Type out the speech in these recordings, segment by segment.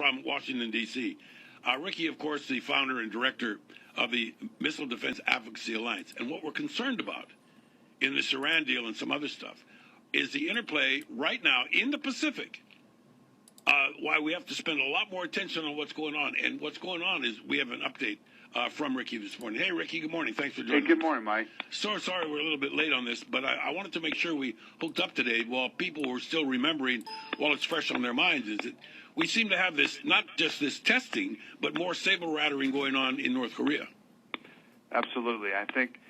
from Washington, D.C. Riki, of course, the founder and director of the Missile Defense Advocacy Alliance. And what we're concerned about in this Iran deal and some other stuff is the interplay right now in the Pacific. Why we have to spend a lot more attention on what's going on. And what's going on is we have an update from Riki this morning. Hey, Riki, good morning. Thanks for joining us. Hey, good morning, Mike. So sorry we're a little bit late on this, but I wanted to make sure we hooked up today while people were still remembering, while it's fresh on their minds, is that we seem to have this, not just this testing, but more saber-rattling going on in North Korea. Absolutely. I think,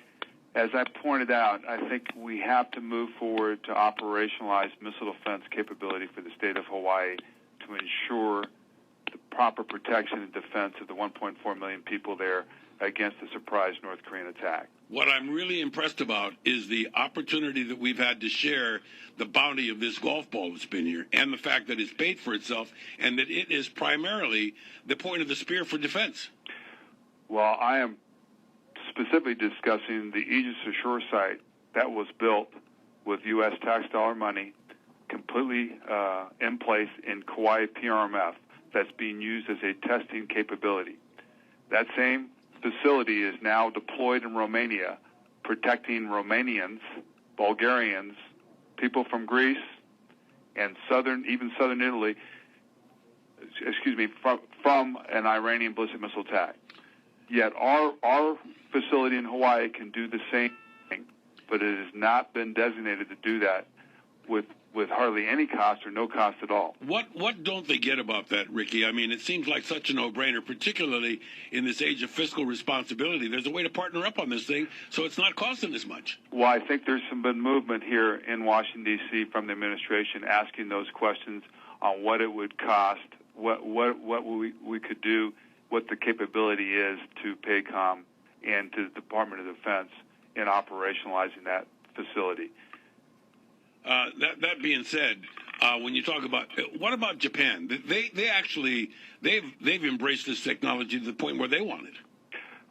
as I pointed out, I think we have to move forward to operationalize missile defense capability for the state of Hawaii to ensure the proper protection and defense of the 1.4 million people there against a surprise North Korean attack. What I'm really impressed about is the opportunity that we've had to share the bounty of this golf ball that's been here and the fact that it's paid for itself and that it is primarily the point of the spear for defense. Well, I am specifically discussing the Aegis Ashore site that was built with U.S. tax dollar money, completely in place in Kauai PRMF, that's being used as a testing capability. That same facility is now deployed in Romania, protecting Romanians, Bulgarians, people from Greece, and southern Italy, from an Iranian ballistic missile attack. Yet our facility in Hawaii can do the same thing, but it has not been designated to do that with hardly any cost or no cost at all. What don't they get about that, Riki? I mean, it seems like such a no-brainer, particularly in this age of fiscal responsibility. There's a way to partner up on this thing so it's not costing as much. Well, I think there's been movement here in Washington, D.C. from the administration asking those questions on what it would cost, what we could do, what the capability is to PACOM and to the Department of Defense in operationalizing that facility. That being said, when you talk about what about Japan? They've embraced this technology to the point where they want it.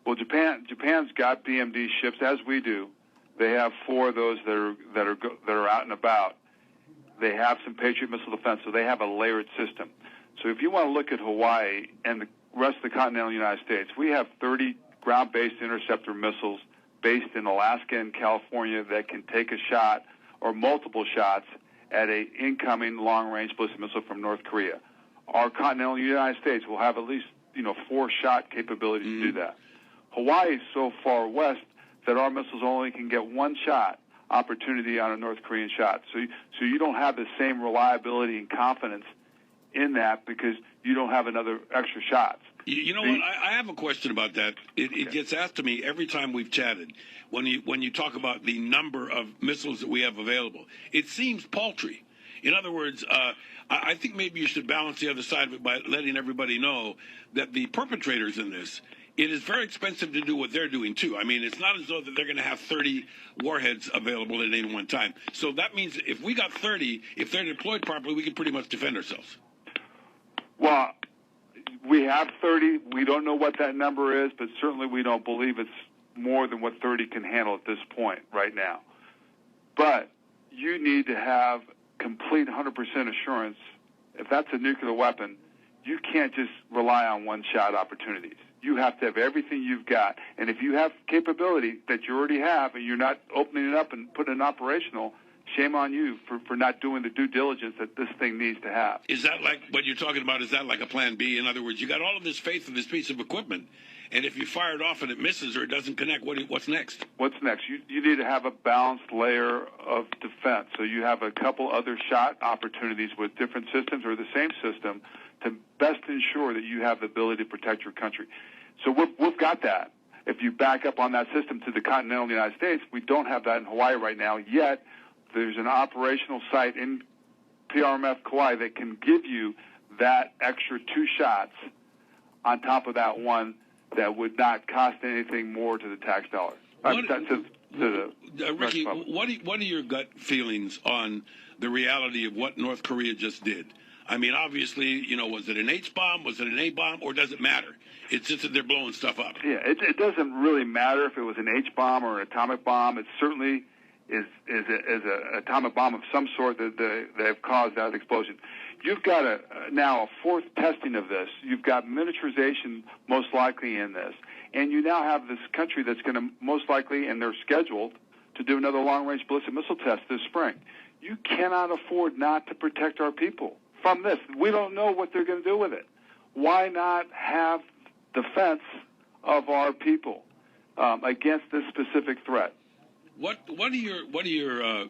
Well, Japan's got BMD ships as we do. They have 4 of those that are out and about. They have some Patriot missile defense, so they have a layered system. So if you want to look at Hawaii and the rest of the continental United States, we have 30 ground-based interceptor missiles based in Alaska and California that can take a shot or multiple shots at an incoming long-range ballistic missile from North Korea. Our continental United States will have at least 4-shot capability to do that. Hawaii is so far west that our missiles only can get 1 shot opportunity on a North Korean shot. So you don't have the same reliability and confidence in that because you don't have another extra shots. You know what? I have a question about that. It gets asked to me every time we've chatted. When you talk about the number of missiles that we have available, it seems paltry. In other words, I think maybe you should balance the other side of it by letting everybody know that the perpetrators in this, it is very expensive to do what they're doing, too. I mean, it's not as though that they're going to have 30 warheads available at any one time. So that means if we got 30, if they're deployed properly, we can pretty much defend ourselves. Well, we have 30. We don't know what that number is, but certainly we don't believe it's more than what 30 can handle at this point right now. But you need to have complete 100% assurance. If that's a nuclear weapon, you can't just rely on one-shot opportunities. You have to have everything you've got. And if you have capability that you already have and you're not opening it up and putting it operational, shame on you for not doing the due diligence that this thing needs to have. Is that like what you're talking about? Is that like a plan B? In other words, you got all of this faith in this piece of equipment, and if you fire it off and it misses or it doesn't connect, what's next? What's next? You need to have a balanced layer of defense. So you have a couple other shot opportunities with different systems or the same system to best ensure that you have the ability to protect your country. So we've got that. If you back up on that system to the continental United States, we don't have that in Hawaii right now, yet there's an operational site in PRMF Kauai that can give you that extra 2 shots on top of that one that would not cost anything more to the tax dollar. Riki, what are your gut feelings on the reality of what North Korea just did? I mean, obviously, was it an H-bomb, was it an A-bomb, or does it matter? It's just that they're blowing stuff up. Yeah, it doesn't really matter if it was an H-bomb or an atomic bomb. It's certainly is a atomic bomb of some sort that have caused that explosion. You've got now a fourth testing of this. You've got miniaturization most likely in this. And you now have this country that's going to most likely, and they're scheduled, to do another long-range ballistic missile test this spring. You cannot afford not to protect our people from this. We don't know what they're going to do with it. Why not have defense of our people against this specific threat? What do your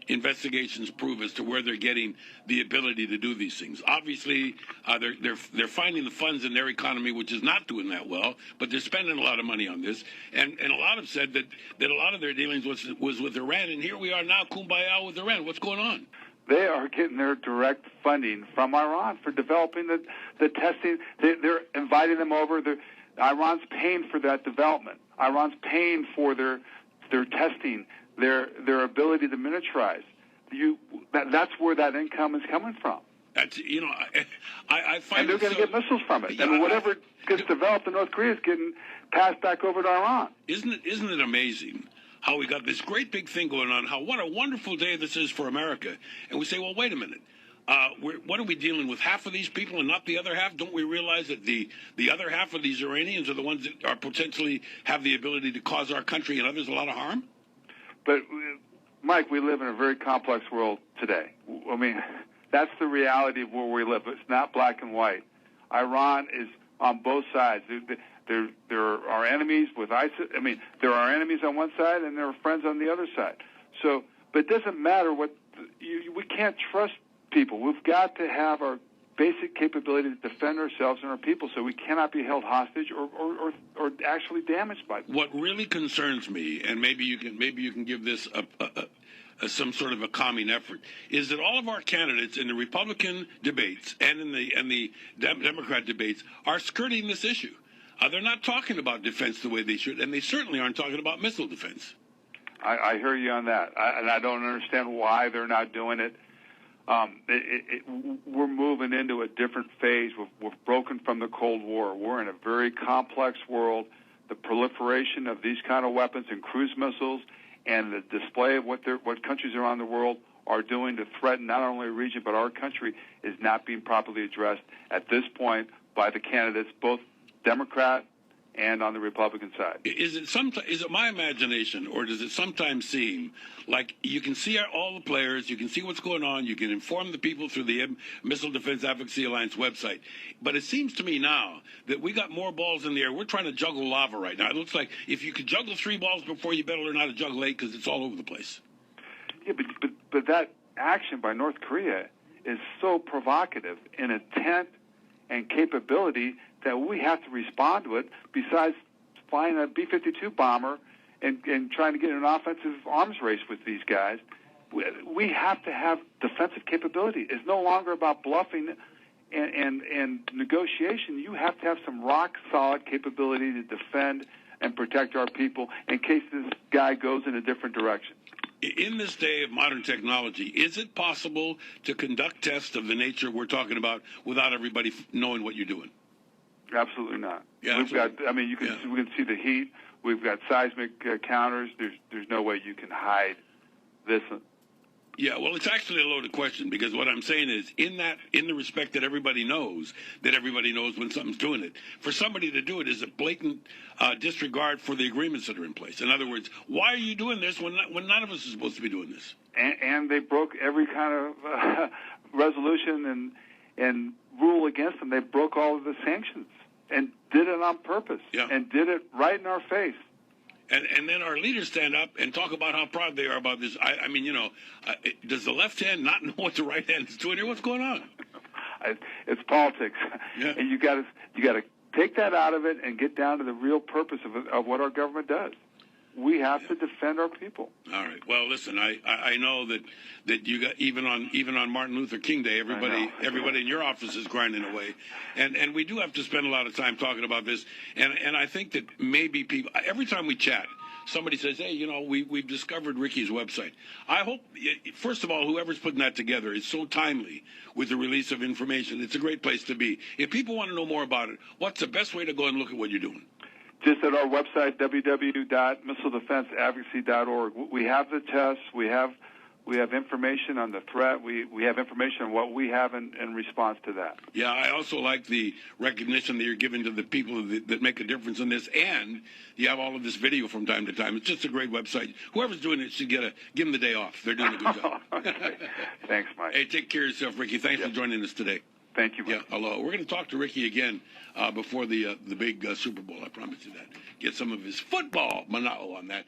investigations prove as to where they're getting the ability to do these things? Obviously, they're finding the funds in their economy, which is not doing that well, but they're spending a lot of money on this. And a lot have said that a lot of their dealings was with Iran, and here we are now, kumbaya with Iran. What's going on? They are getting their direct funding from Iran for developing the testing. They're inviting them over. Iran's paying for that development. Iran's paying for their testing, their ability to miniaturize. That's where that income is coming from. That's I find. And they're going to get missiles from it. Yeah, and whatever gets developed in North Korea is getting passed back over to Iran. Isn't it amazing how we got this great big thing going on? What a wonderful day this is for America, and we say, well, wait a minute. What are we dealing with? Half of these people and not the other half? Don't we realize that the other half of these Iranians are the ones that are potentially have the ability to cause our country and others a lot of harm? But, Mike, we live in a very complex world today. I mean, that's the reality of where we live. It's not black and white. Iran is on both sides. There are enemies with ISIS. I mean, there are enemies on one side and there are friends on the other side. So, but it doesn't matter what we can't trust people. We've got to have our basic capability to defend ourselves and our people, so we cannot be held hostage or actually damaged by them. What really concerns me, and maybe you can give this some sort of a calming effort, is that all of our candidates in the Republican debates and in the Democrat debates are skirting this issue. They're not talking about defense the way they should, and they certainly aren't talking about missile defense. I hear you on that, and I don't understand why they're not doing it. We're moving into a different phase. We've broken from the Cold War. We're in a very complex world. The proliferation of these kind of weapons and cruise missiles and the display of what countries around the world are doing to threaten not only a region but our country is not being properly addressed at this point by the candidates, both Democrat and on the Republican side. Is it my imagination, or does it sometimes seem like you can see all the players, you can see what's going on, you can inform the people through the Missile Defense Advocacy Alliance website, but it seems to me now that we got more balls in the air. We're trying to juggle lava right now. It looks like if you could juggle 3 balls before, you better learn how to juggle 8 because it's all over the place. Yeah, but that action by North Korea is so provocative in intent and capability that we have to respond to it. Besides flying a B-52 bomber and trying to get in an offensive arms race with these guys, we have to have defensive capability. It's no longer about bluffing and negotiation. You have to have some rock-solid capability to defend and protect our people in case this guy goes in a different direction. In this day of modern technology, is it possible to conduct tests of the nature we're talking about without everybody knowing what you're doing? Absolutely not. Yeah, we can see the heat. We've got seismic counters. There's no way you can hide this. Yeah, well, it's actually a loaded question because what I'm saying is in the respect that everybody knows when something's doing it, for somebody to do it is a blatant disregard for the agreements that are in place. In other words, why are you doing this when none of us is supposed to be doing this? And they broke every kind of resolution and rule against them. They broke all of the sanctions and did it on purpose and did it right in our face. And then our leaders stand up and talk about how proud they are about this. I mean, does the left hand not know what the right hand is doing here? What's going on? It's politics, yeah. And you got to take that out of it and get down to the real purpose of what our government does. We have to defend our people. All right. Well, listen, I know that you got even on Martin Luther King Day, everybody in your office is grinding away, and we do have to spend a lot of time talking about this. And I think that maybe people, every time we chat, somebody says, hey, we've discovered Riki's website. I hope, first of all, whoever's putting that together is so timely with the release of information. It's a great place to be. If people want to know more about it, what's the best way to go and look at what you're doing? Just at our website, www.missiledefenseadvocacy.org. We have the tests. We have information on the threat. We have information on what we have in response to that. Yeah, I also like the recognition that you're giving to the people that make a difference in this, and you have all of this video from time to time. It's just a great website. Whoever's doing it should give them the day off. They're doing a good job. Okay. Thanks, Mike. Hey, take care of yourself, Ricky. Thanks for joining us today. Thank you, Mike. Yeah, hello. We're going to talk to Ricky again before the big Super Bowl. I promise you that. Get some of his football manao on that.